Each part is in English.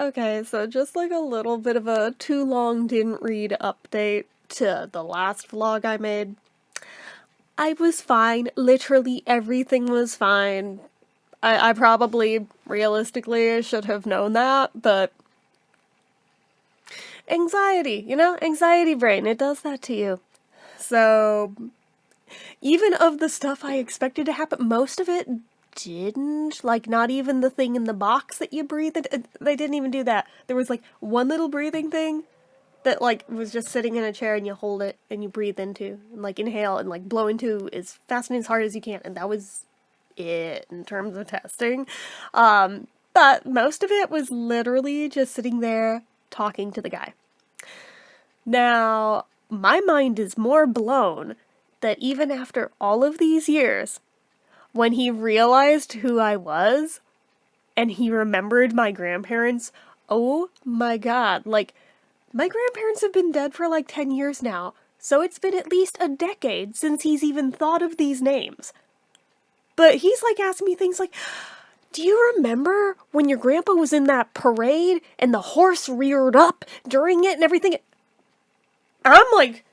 Okay, so just like a little bit of a too long didn't read update to the last vlog I made. I was fine. Literally everything was fine. I probably, realistically, should have known that, but anxiety, anxiety brain, it does that to you. So, even of the stuff I expected to happen, most of it didn't. Like, not even the thing in the box that you breathe in. They didn't even do that. There was like one little breathing thing that like was just sitting in a chair and you hold it and you breathe into and like inhale and like blow into as fast and as hard as you can, and that was it in terms of testing. But most of it was literally just sitting there talking to the guy. Now, my mind is more blown that even after all of these years, when he realized who I was and he remembered my grandparents, oh my god, like, my grandparents have been dead for like 10 years now, so it's been at least a decade since he's even thought of these names. But he's like asking me things like, do you remember when your grandpa was in that parade and the horse reared up during it and everything? I'm like,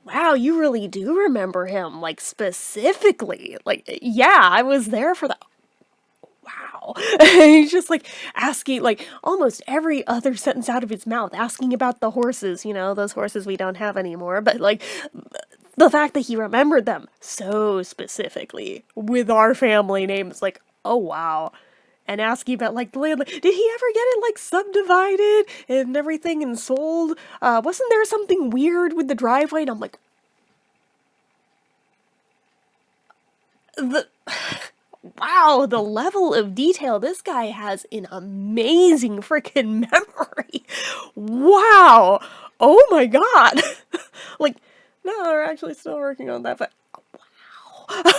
wow, you really do remember him, like, specifically. Like, yeah, I was there for that. Wow. He's just like asking, like, almost every other sentence out of his mouth, asking about the horses, those horses we don't have anymore, but like, the fact that he remembered them so specifically with our family names, like, oh wow. And asking about like the land, did he ever get it like subdivided and everything and sold? Wasn't there something weird with the driveway? And I'm like, the wow, the level of detail this guy has an amazing freaking memory. Wow. Oh my god. Like, no, we're actually still working on that, but wow.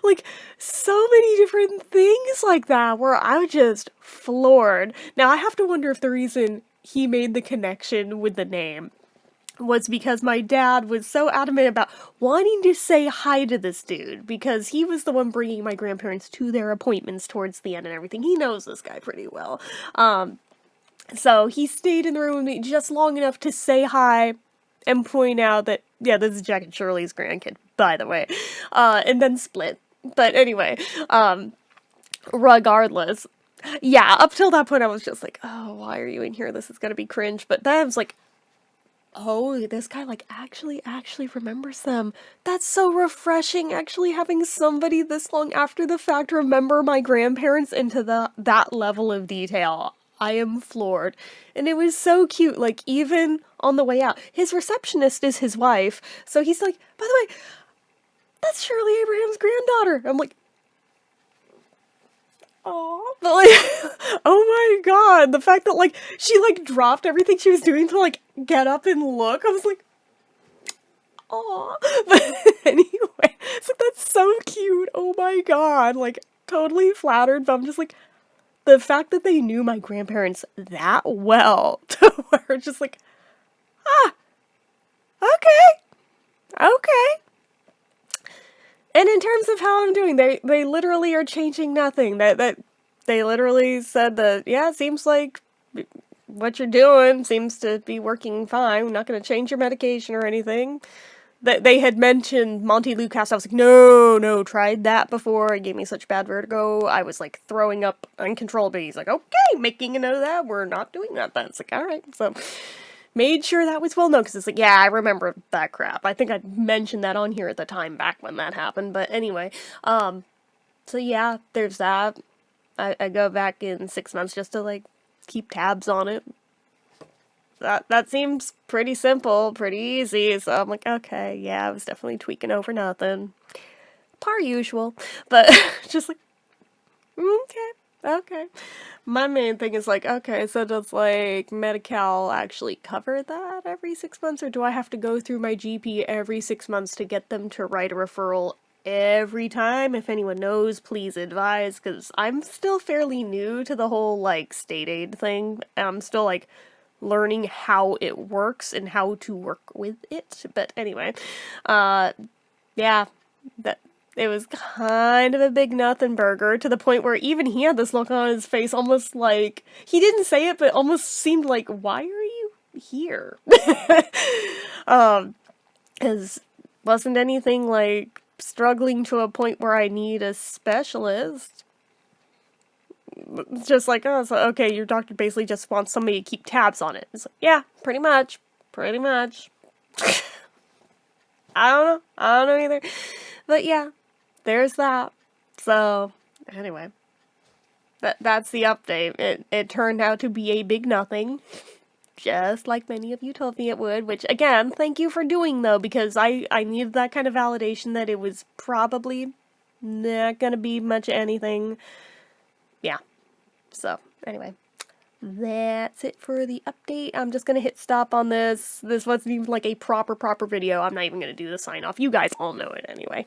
Like, so many different things like that where I was just floored. Now, I have to wonder if the reason he made the connection with the name was because my dad was so adamant about wanting to say hi to this dude because he was the one bringing my grandparents to their appointments towards the end and everything. He knows this guy pretty well. So he stayed in the room with me just long enough to say hi and point out that, yeah, this is Jack and Shirley's grandkid, by the way, and then split. But anyway, regardless, yeah, up till that point I was just like, oh, why are you in here? This is gonna be cringe. But then I was like, oh, this guy, like, actually remembers them. That's so refreshing, actually having somebody this long after the fact remember my grandparents into that level of detail. I am floored. And it was so cute, like, even on the way out. His receptionist is his wife, so he's like, by the way, that's Shirley Abraham's granddaughter. I'm like, oh, but like, oh my god, the fact that like she like dropped everything she was doing to like get up and look, I was like, oh. But anyway, it's like that's so cute. Oh my god, like totally flattered. But I'm just like, the fact that they knew my grandparents that well, to where it's just like, ah, okay. And in terms of how I'm doing, they literally are changing nothing. That they literally said that, yeah, it seems like what you're doing seems to be working fine. We're not going to change your medication or anything. That they had mentioned Monty Lucas. I was like, no, tried that before. It gave me such bad vertigo. I was like throwing up uncontrollably. He's like, okay, making a note of that. We're not doing that then. It's like, all right. So made sure that was well known, because it's like, yeah, I remember that crap. I think I mentioned that on here at the time back when that happened, but anyway, so yeah, there's that. I go back in 6 months just to, like, keep tabs on it. That seems pretty simple, pretty easy, so I'm like, okay, yeah, I was definitely tweaking over nothing. Per usual, but just like, okay. My main thing is like, okay, so does like Medi-Cal actually cover that every 6 months, or do I have to go through my GP every 6 months to get them to write a referral every time? If anyone knows, please advise, because I'm still fairly new to the whole like state aid thing. I'm still like learning how it works and how to work with it. But anyway, yeah, that It was kind of a big nothing burger, to the point where even he had this look on his face, almost like, he didn't say it, but almost seemed like, why are you here? Because wasn't anything like struggling to a point where I need a specialist. It's just like, oh, so, okay, your doctor basically just wants somebody to keep tabs on it. It's like, yeah, pretty much. Pretty much. I don't know either. But yeah, there's that. So, anyway. That's the update. It turned out to be a big nothing. Just like many of you told me it would, which again, thank you for doing though, because I needed that kind of validation that it was probably not gonna be much anything. Yeah. So, anyway. That's it for the update. I'm just gonna hit stop on this. This wasn't even like a proper video. I'm not even gonna do the sign off. You guys all know it anyway.